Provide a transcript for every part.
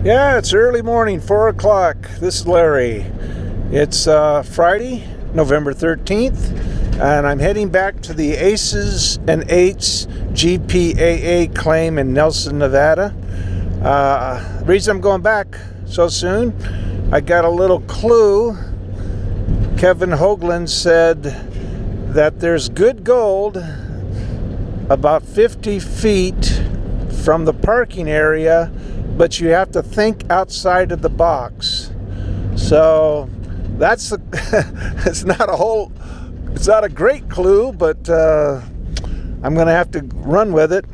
Yeah, it's early morning, 4 o'clock. This is Larry. It's Friday, November 13th, and I'm heading back to the Aces and Eights GPAA claim in Nelson, Nevada. The reason I'm going back so soon, I got a little clue. Kevin Hoagland said that there's good gold about 50 feet from the parking area, but you have to think outside of the box. So that's it's not a great clue, but I'm gonna have to run with it.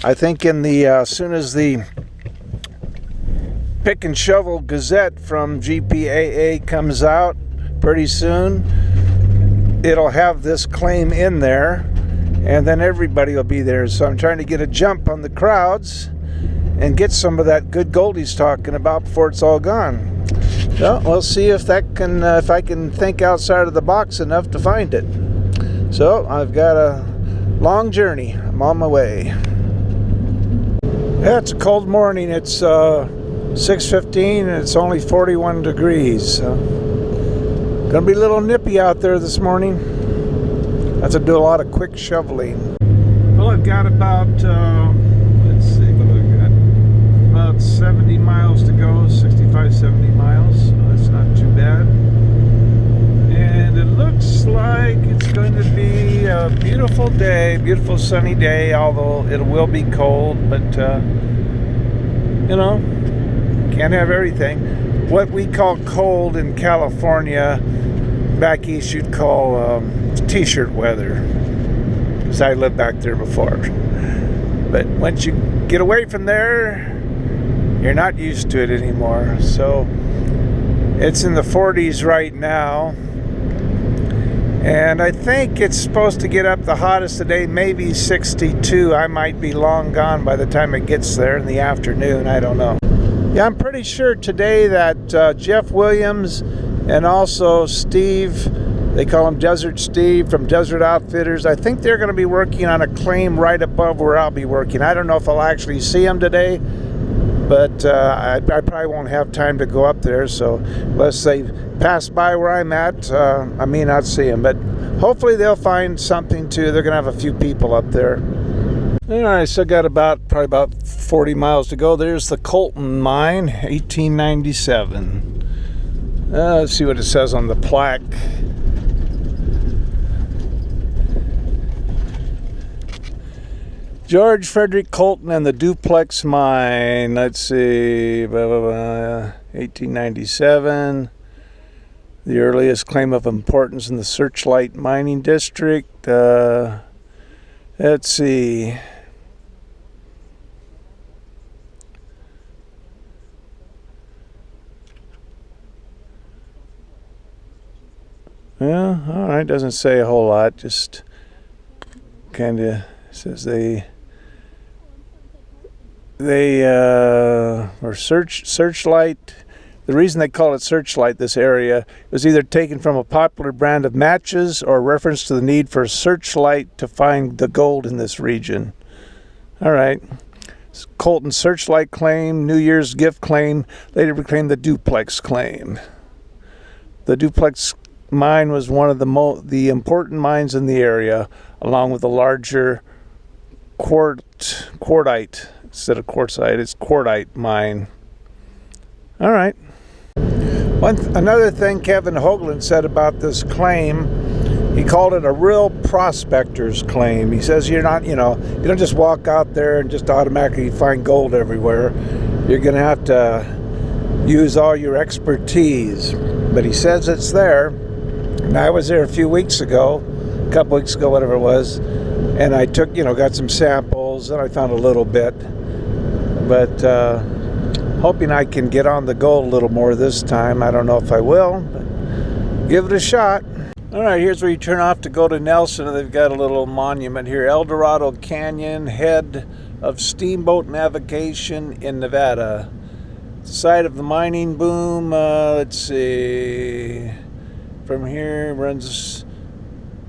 I think as soon as the Pick and Shovel Gazette from GPAA comes out pretty soon, it'll have this claim in there, and then everybody will be there. So I'm trying to get a jump on the crowds and get some of that good gold he's talking about before it's all gone. Well, we'll see if I can think outside of the box enough to find it. So I've got a long journey. I'm on my way. Yeah, it's a cold morning. It's 6:15 and it's only 41 degrees. So gonna be a little nippy out there this morning. I have to do a lot of quick shoveling. Well, I've got about let's see what I've got. About 70 miles to go, 65, 70 miles. So that's not too bad. And it looks like it's going to be a beautiful day, beautiful sunny day, although it will be cold, but you know, can't have everything. What we call cold in California, back east you'd call t-shirt weather, because I lived back there before. But once you get away from there, you're not used to it anymore. So it's in the 40s right now, and I think it's supposed to get up the hottest today, maybe 62. I might be long gone by the time it gets there in the afternoon. I don't know. Yeah, I'm pretty sure today that Jeff Williams and also Steve, they call him Desert Steve from Desert Outfitters, I think they're going to be working on a claim right above where I'll be working. I don't know if I'll actually see them today, but I probably won't have time to go up there. So unless they pass by where I'm at, I may not see them. But hopefully they'll find something too. They're going to have a few people up there. All right, so got probably about 40 miles to go. There's the Colton mine, 1897. Let's see what it says on the plaque. George Frederick Colton and the Duplex Mine. Let's see, 1897. The earliest claim of importance in the Searchlight Mining District. Let's see. Yeah, all right. Doesn't say a whole lot. Just kind of says they or Searchlight. The reason they call it Searchlight, this area, was either taken from a popular brand of matches or a reference to the need for a searchlight to find the gold in this region. All right. Colton Searchlight claim, New Year's gift claim, later became the Duplex claim. The Duplex mine was one of the important mines in the area, along with the larger quartzite, instead of quartzite, it's quartzite mine. All right. Another thing Kevin Hoagland said about this claim, he called it a real prospector's claim. He says you don't just walk out there and just automatically find gold everywhere. You're going to have to use all your expertise. But he says it's there. And I was there a couple weeks ago, whatever it was, and I got some samples, and I found a little bit. But hoping I can get on the gold a little more this time. I don't know if I will, but give it a shot. All right, here's where you turn off to go to Nelson, and they've got a little monument here, El Dorado Canyon, head of steamboat navigation in Nevada. Site of the mining boom. Let's see. From here runs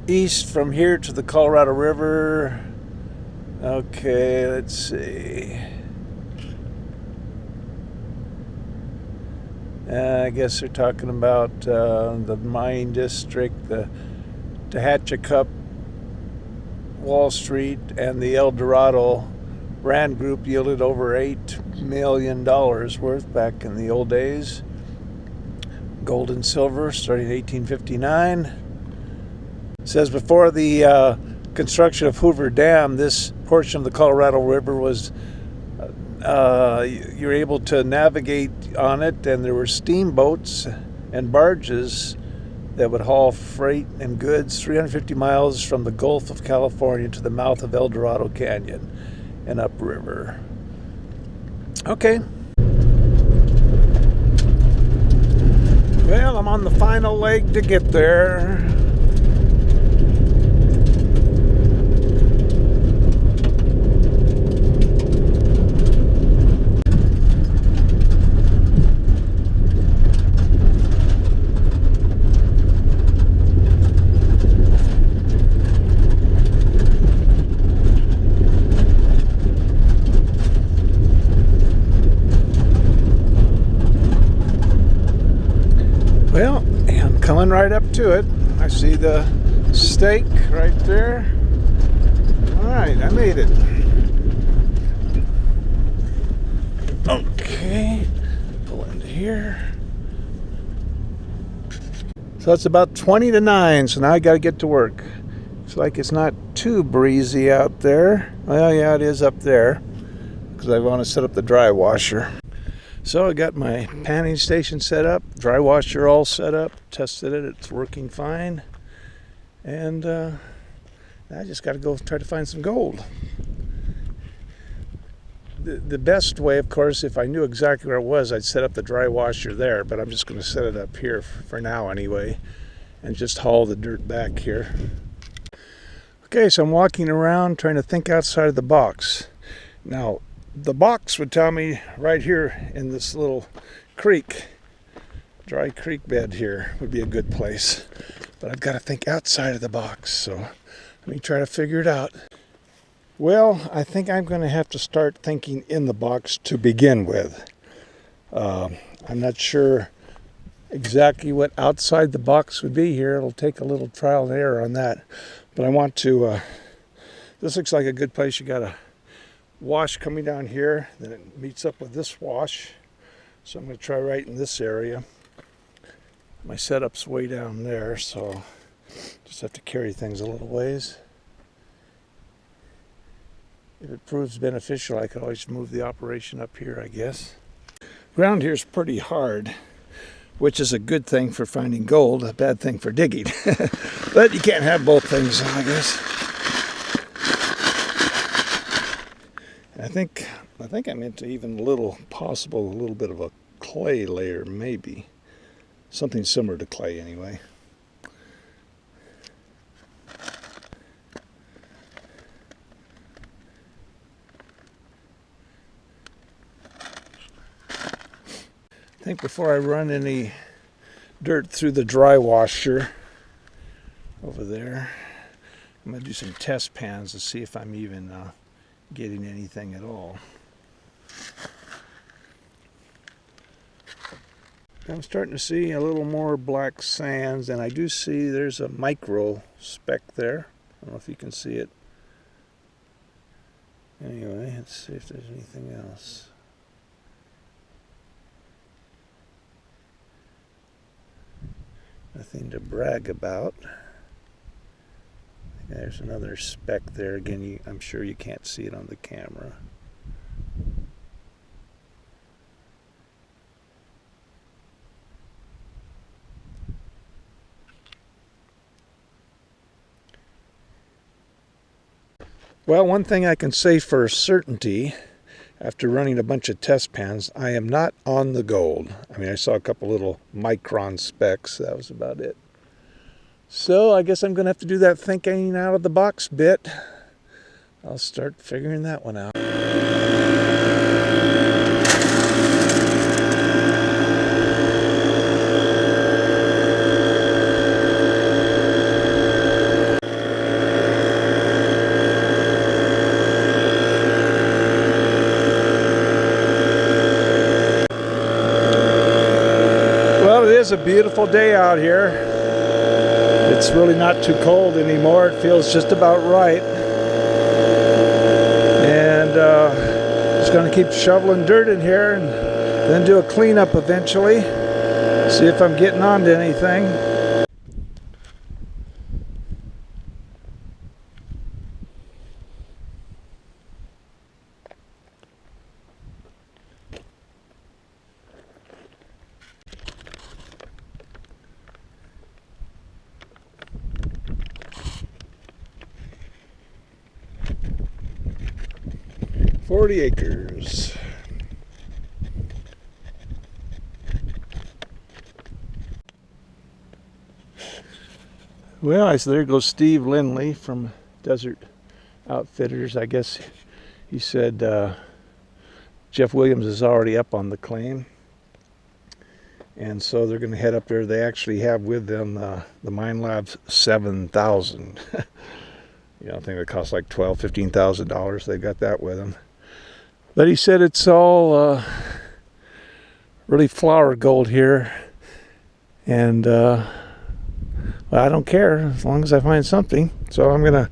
east from here to the Colorado River. Okay, let's see. I guess they're talking about the mine district, the Tehachacup, Wall Street, and the El Dorado Rand Group yielded over $8 million worth back in the old days. Gold and silver starting in 1859. It says before the construction of Hoover Dam, this portion of the Colorado River was you're able to navigate on it, and there were steamboats and barges that would haul freight and goods 350 miles from the Gulf of California to the mouth of El Dorado Canyon and upriver. Okay. Well, I'm on the final leg to get there. Well, I'm coming right up to it. I see the stake right there. All right, I made it. Okay, pull into here. So it's about 20 to 9, so now I got to get to work. Looks like it's not too breezy out there. Well, yeah, it is up there because I want to set up the dry washer. So I got my panning station set up, dry washer all set up, tested it, it's working fine. And I just got to go try to find some gold. The best way, of course, if I knew exactly where it was, I'd set up the dry washer there, but I'm just going to set it up here for now anyway, and just haul the dirt back here. Okay, so I'm walking around trying to think outside of the box. Now, the box would tell me right here in this little creek, dry creek bed here would be a good place. But I've got to think outside of the box, so let me try to figure it out. Well, I think I'm going to have to start thinking in the box to begin with. I'm not sure exactly what outside the box would be here. It'll take a little trial and error on that. But I want to, this looks like a good place. You got a wash coming down here, then it meets up with this wash, so I'm going to try right in this area. My setup's way down there, so just have to carry things a little ways. If it proves beneficial, I could always move the operation up here, I guess. Ground here is pretty hard, which is a good thing for finding gold, a bad thing for digging. But you can't have both things, I guess. I think I'm into even a little bit of a clay layer, maybe. Something similar to clay anyway. I think before I run any dirt through the dry washer over there, I'm going to do some test pans to see if I'm even getting anything at all. I'm starting to see a little more black sands, and I do see there's a micro speck there. I don't know if you can see it. Anyway, let's see if there's anything else. Nothing to brag about. There's another speck there. Again, I'm sure you can't see it on the camera. Well, one thing I can say for certainty, after running a bunch of test pans, I am not on the gold. I mean, I saw a couple little micron specks. That was about it. So I guess I'm going to have to do that thinking out of the box bit. I'll start figuring that one out. is a beautiful day out here. It's really not too cold anymore. It feels just about right. And just going to keep shoveling dirt in here and then do a cleanup eventually. See if I'm getting onto anything. "40 acres. Well, there goes Steve Lindley from Desert Outfitters. I guess he said Jeff Williams is already up on the claim. And so they're going to head up there. They actually have with them the Mine Labs 7000. You know, I think it costs like $12,000, $15,000. They got that with them. But he said it's all really flower gold here. And well, I don't care as long as I find something. So I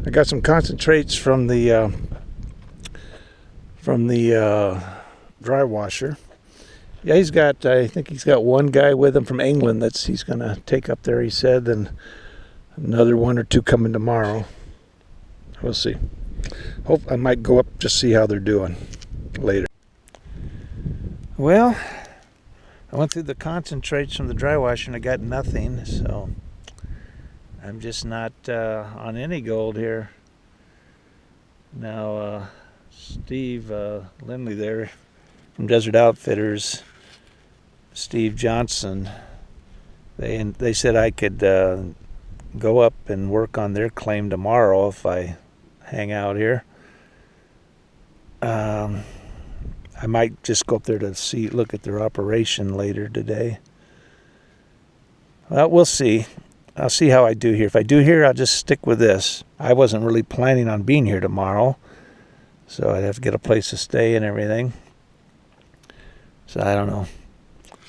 got some concentrates from the dry washer. Yeah, I think he's got one guy with him from England he's going to take up there, he said, and another one or two coming tomorrow. We'll see. Hope I might go up just see how they're doing later. Well, I went through the concentrates from the dry washer and I got nothing, so I'm just not on any gold here. Now, Steve Lindley there from Desert Outfitters, Steve Johnson, they said I could go up and work on their claim tomorrow if I hang out here. I might just go up there to look at their operation later today. Well, we'll see. I'll see how I do here. If I do here, I'll just stick with this. I wasn't really planning on being here tomorrow, so I'd have to get a place to stay and everything. So I don't know.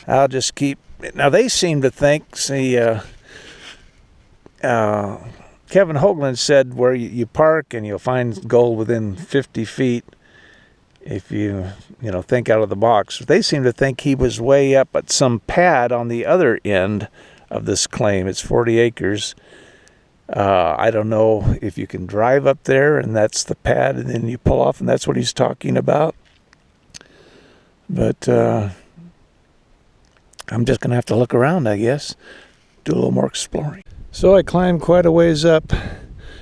I'll just keep. Now they seem to think. See, Kevin Hoagland said where you park and you'll find gold within 50 feet if you think out of the box. They seem to think he was way up at some pad on the other end of this claim. It's 40 acres. I don't know if you can drive up there and that's the pad and then you pull off and that's what he's talking about. But I'm just going to have to look around, I guess. Do a little more exploring. So I climbed quite a ways up.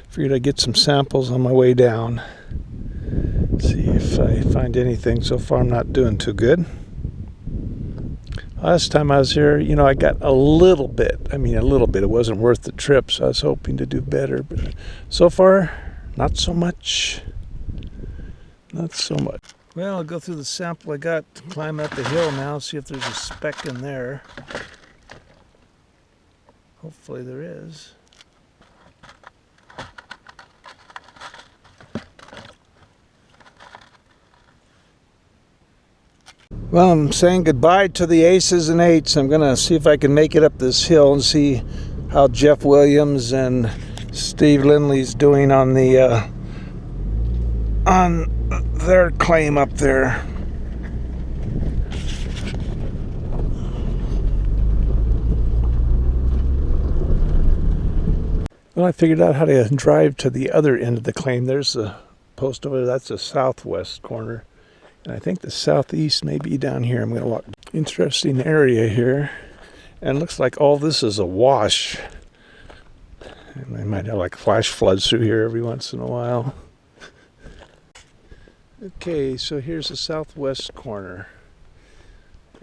Figured I'd get some samples on my way down. See if I find anything. So far I'm not doing too good. Last time I was here, I got a little bit. I mean, a little bit. It wasn't worth the trip, so I was hoping to do better. But so far, not so much. Not so much. Well, I'll go through the sample I got, climb up the hill now, see if there's a speck in there. Hopefully there is. Well, I'm saying goodbye to the aces and eights. I'm going to see if I can make it up this hill and see how Jeff Williams and Steve Lindley's doing on their claim up there. Well, I figured out how to drive to the other end of the claim. There's the post over there. That's the southwest corner. And I think the southeast may be down here. I'm going to walk. Interesting area here. And it looks like all this is a wash. And they might have like flash floods through here every once in a while. Okay, so here's the southwest corner.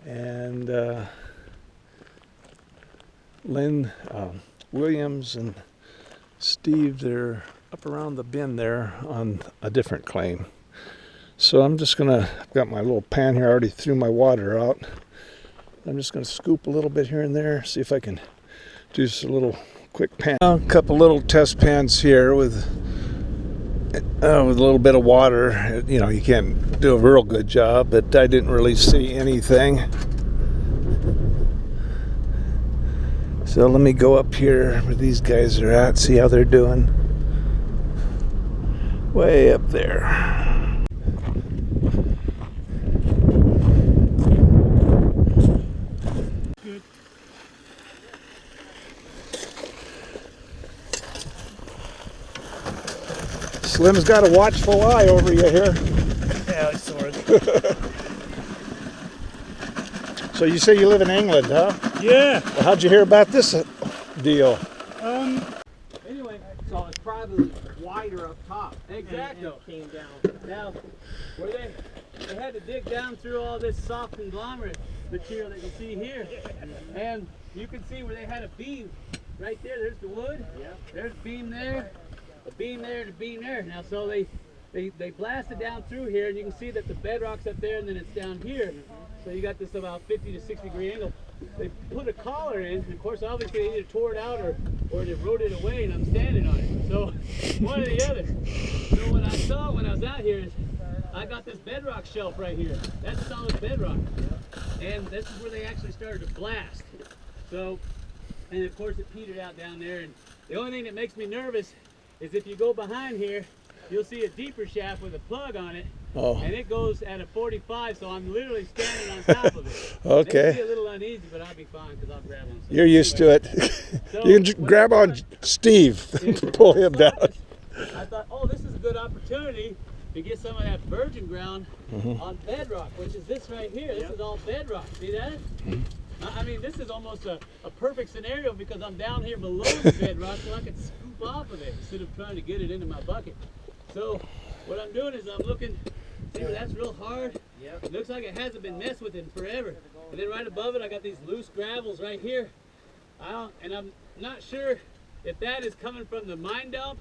And Williams and Steve, they're up around the bend there on a different claim. So I'm just I've got my little pan here, I already threw my water out. I'm just gonna scoop a little bit here and there, see if I can do just a little quick pan. A couple little test pans here with a little bit of water. You can't do a real good job, but I didn't really see anything. So let me go up here where these guys are at, see how they're doing. Way up there. Good. Slim's got a watchful eye over you here. Yeah, I saw it. So you say you live in England, huh? Yeah. Well, how'd you hear about this deal? Anyway, so it's probably wider up top. Exactly. And came down. Now, where they had to dig down through all this soft conglomerate material that you see here, and you can see where they had a beam right there. There's the wood. Yeah. There's a beam there, a beam there, and a beam there. Now, so they blasted down through here, and you can see that the bedrock's up there, and then it's down here. So you got this about 50 to 60 degree angle. They put a collar in, and of course, obviously they either tore it out or they wrote it away, and I'm standing on it. So one or the other. So what I saw when I was out here is I got this bedrock shelf right here. That's solid bedrock, and this is where they actually started to blast. So, and of course it petered out down there. And the only thing that makes me nervous is if you go behind here, you'll see a deeper shaft with a plug on it. Oh. And it goes at a 45, so I'm literally standing on top of it. Okay. It'll be a little uneasy, but I'll be fine because I'll grab on. So You're used to it. So You can grab on Steve and pull him down. I thought, oh, this is a good opportunity to get some of that virgin ground on bedrock, which is this right here. This is all bedrock. See that? I mean, this is almost a perfect scenario because I'm down here below the bedrock, so I can scoop off of it instead of trying to get it into my bucket. So what I'm doing is I'm looking. See where that's real hard? Yep. It looks like it hasn't been messed with in forever. And then right above it, I got these loose gravels right here. And I'm not sure if that is coming from the mine dump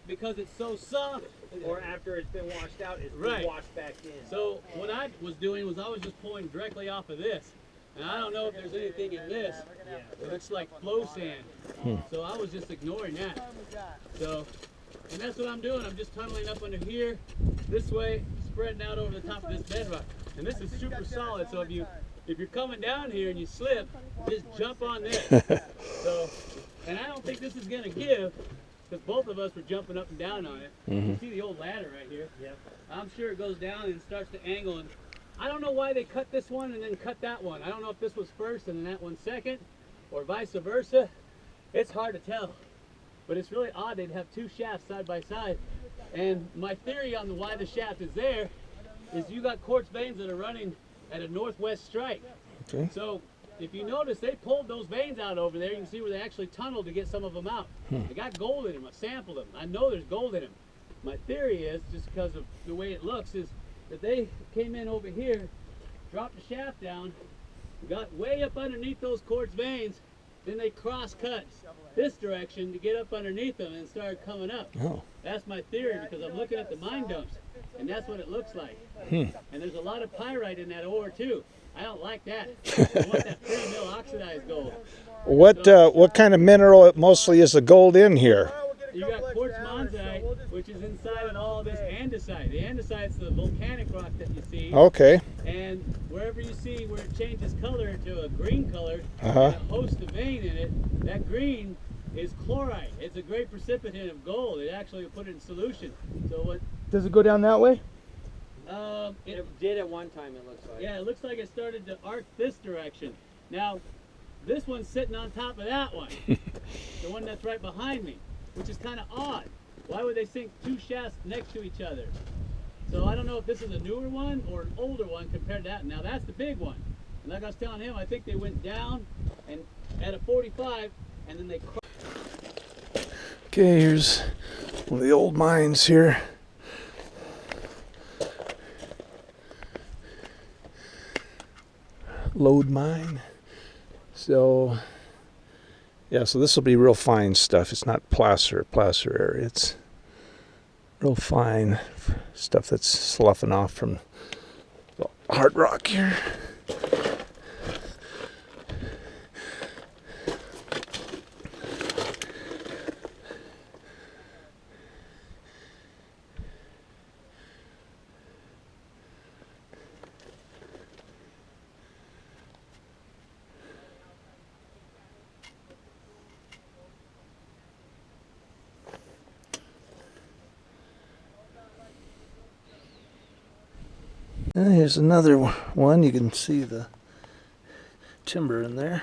because it's so soft. Or after it's been washed out, it's Right. been washed back in. So what I was doing was I was just pulling directly off of this. And I don't know if there's anything in this. It looks like flow sand. So I was just ignoring that. So, and that's what I'm doing. I'm just tunneling up under here, this way, spreading out over the top of this bedrock. And this is super solid, so if you're coming down here and you slip, just jump on this. So, and I don't think this is gonna give, because both of us were jumping up and down on it. You see the old ladder right here? Yep. I'm sure it goes down and starts to angle, and I don't know why they cut this one and then cut that one. I don't know if this was first and then that one second, or vice versa. It's hard to tell. But it's really odd they'd have two shafts side by side. And my theory on why the shaft is there is you got quartz veins that are running at a northwest strike. Okay. So if you notice, they pulled those veins out over there. You can see where they actually tunneled to get some of them out. They got gold in them. I sampled them. I know there's gold in them. My theory is, just because of the way it looks, is that they came in over here, dropped the shaft down, got way up underneath those quartz veins, then they cross-cut this direction to get up underneath them and started coming up. Oh. That's my theory because I'm looking at the mine dumps, and that's what it looks like. And there's a lot of pyrite in that ore too. I don't like that. I want that pre-mill oxidized gold. What kind of mineral mostly is the gold in here? You got quartz monzite, which is inside of all this andesite. The andesite's the volcanic rock that you see. Okay. And wherever you see where it changes color to a green color, Uh-huh. and it hosts a vein in it, that green is chlorite. It's a great precipitant of gold. It actually will put it in solution. So what? Does it go down that way? It did at one time, it looks like. Yeah, it looks like it started to arc this direction. Now, this one's sitting on top of that one, the one that's right behind me, which is kind of odd. Why would they sink two shafts next to each other? So I don't know if this is a newer one or an older one compared to that. Now that's the big one. And like I was telling him, I think they went down and at a 45, and then they Okay, here's one of the old mines here. Lode mine. So, yeah, so this will be real fine stuff. It's not placer area. It's real fine stuff that's sloughing off from the hard rock here. Here's another one. You can see the timber in there.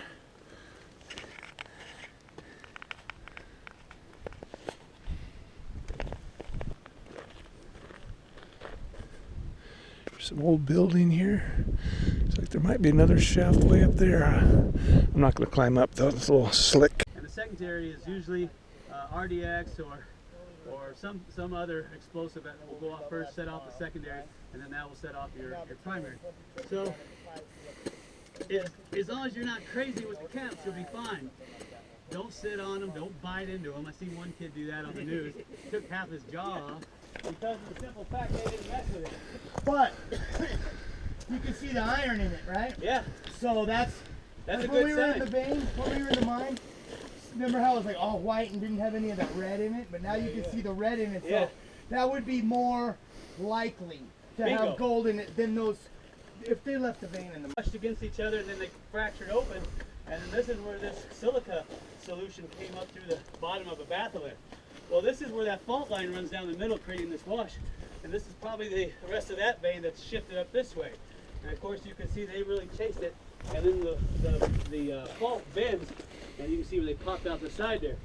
Some old building here. Looks like there might be another shaft way up there. I'm not going to climb up though. It's a little slick. And the secondary is usually RDX or some other explosive that will go off first, set off the secondary, and then that will set off your primary. So as long as you're not crazy with the caps, you'll be fine. Don't sit on them. Don't bite into them. I see one kid do that on the news. Took half his jaw off because of the simple fact they didn't mess with it. But you can see the iron in it, right? Yeah. So that's a when good we were in sign. the vein, when we were in the mine. Remember how it was like all white and didn't have any of that red in it? But now you can see the red in it. So that would be more likely to Bingo. have gold in it than those if they left the vein in the Pushed against each other and then they fractured open, and then this is where this silica solution came up through the bottom of a batholith. Well, this is where that fault line runs down the middle, creating this wash, and this is probably the rest of that vein that's shifted up this way. And of course you can see they really chased it, and then the fault bends, and you can see where they popped out the side there.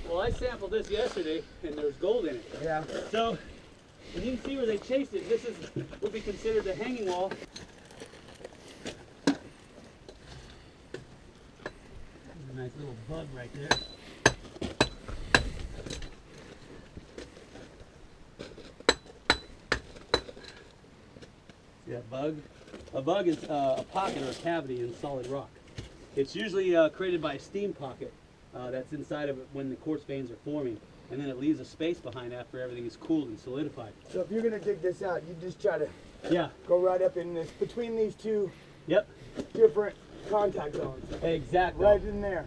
Well, I sampled this yesterday and there's gold in it. Yeah. So, and you can see where they chased it. This would be considered the hanging wall. A nice little bug right there. See that bug? A bug is a pocket or a cavity in solid rock. It's usually created by a steam pocket that's inside of it when the quartz veins are forming, and then it leaves a space behind after everything is cooled and solidified. So if you're gonna dig this out, you just try to Yeah. go right up in this between these two Yep. different contact zones. Exactly. Right in there.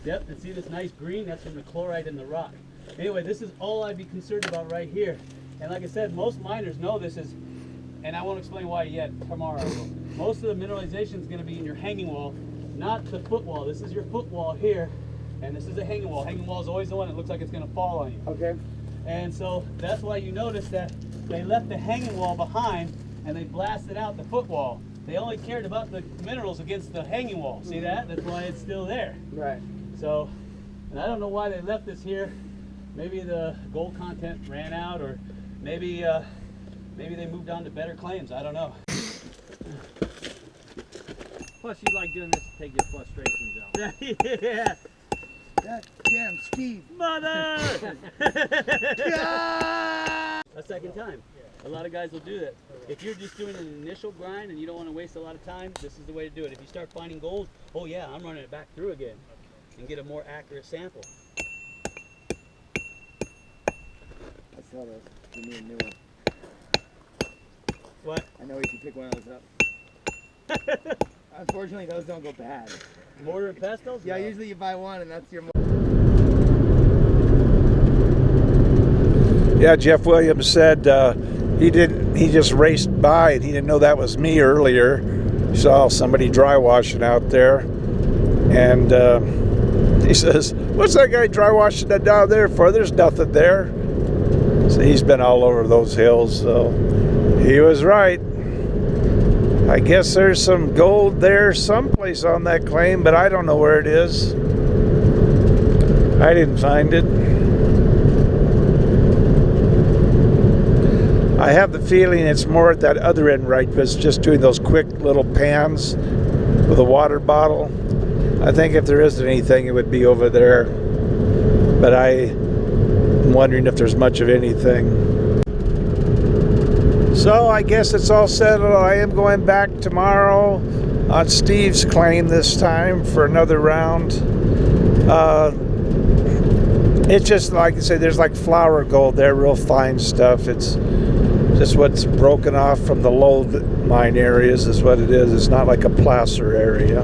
Yep, and see this nice green? That's from the chloride in the rock. Anyway, this is all I'd be concerned about right here. And like I said, most miners know this is, and I won't explain why yet, tomorrow. Most of the mineralization is going to be in your hanging wall, not the foot wall. This is your foot wall here, and this is a hanging wall. Hanging wall is always the one that looks like it's going to fall on you. Okay. And so that's why you notice that they left the hanging wall behind and they blasted out the foot wall. They only cared about the minerals against the hanging wall. See that? That's why it's still there. Right. So, and I don't know why they left this here. Maybe the gold content ran out, or maybe they moved on to better claims. I don't know. Plus, you like doing this to take your frustrations out. Yeah. God damn, Steve. Mother! A second time. A lot of guys will do that. If you're just doing an initial grind and you don't want to waste a lot of time, this is the way to do it. If you start finding gold, oh yeah, I'm running it back through again and get a more accurate sample. I saw those. Give me a new one. What? I know we can pick one of those up. Unfortunately, those don't go bad. Mortar and pestles? Yeah, No. usually you buy one and that's your. Yeah, Jeff Williams said he just raced by and he didn't know that was me earlier. He saw somebody dry washing out there, and he says, "What's that guy dry washing that down there for? There's nothing there." So he's been all over those hills, so he was right. I guess there's some gold there someplace on that claim, but I don't know where it is. I didn't find it. I have the feeling it's more at that other end, right? Because just doing those quick little pans with a water bottle. I think if there isn't anything, it would be over there. But I'm wondering if there's much of anything. So I guess it's all settled. I am going back tomorrow on Steve's claim this time for another round. It's just like I say, there's like flour gold there, real fine stuff. It's just what's broken off from the low mine areas is what it is. It's not like a placer area.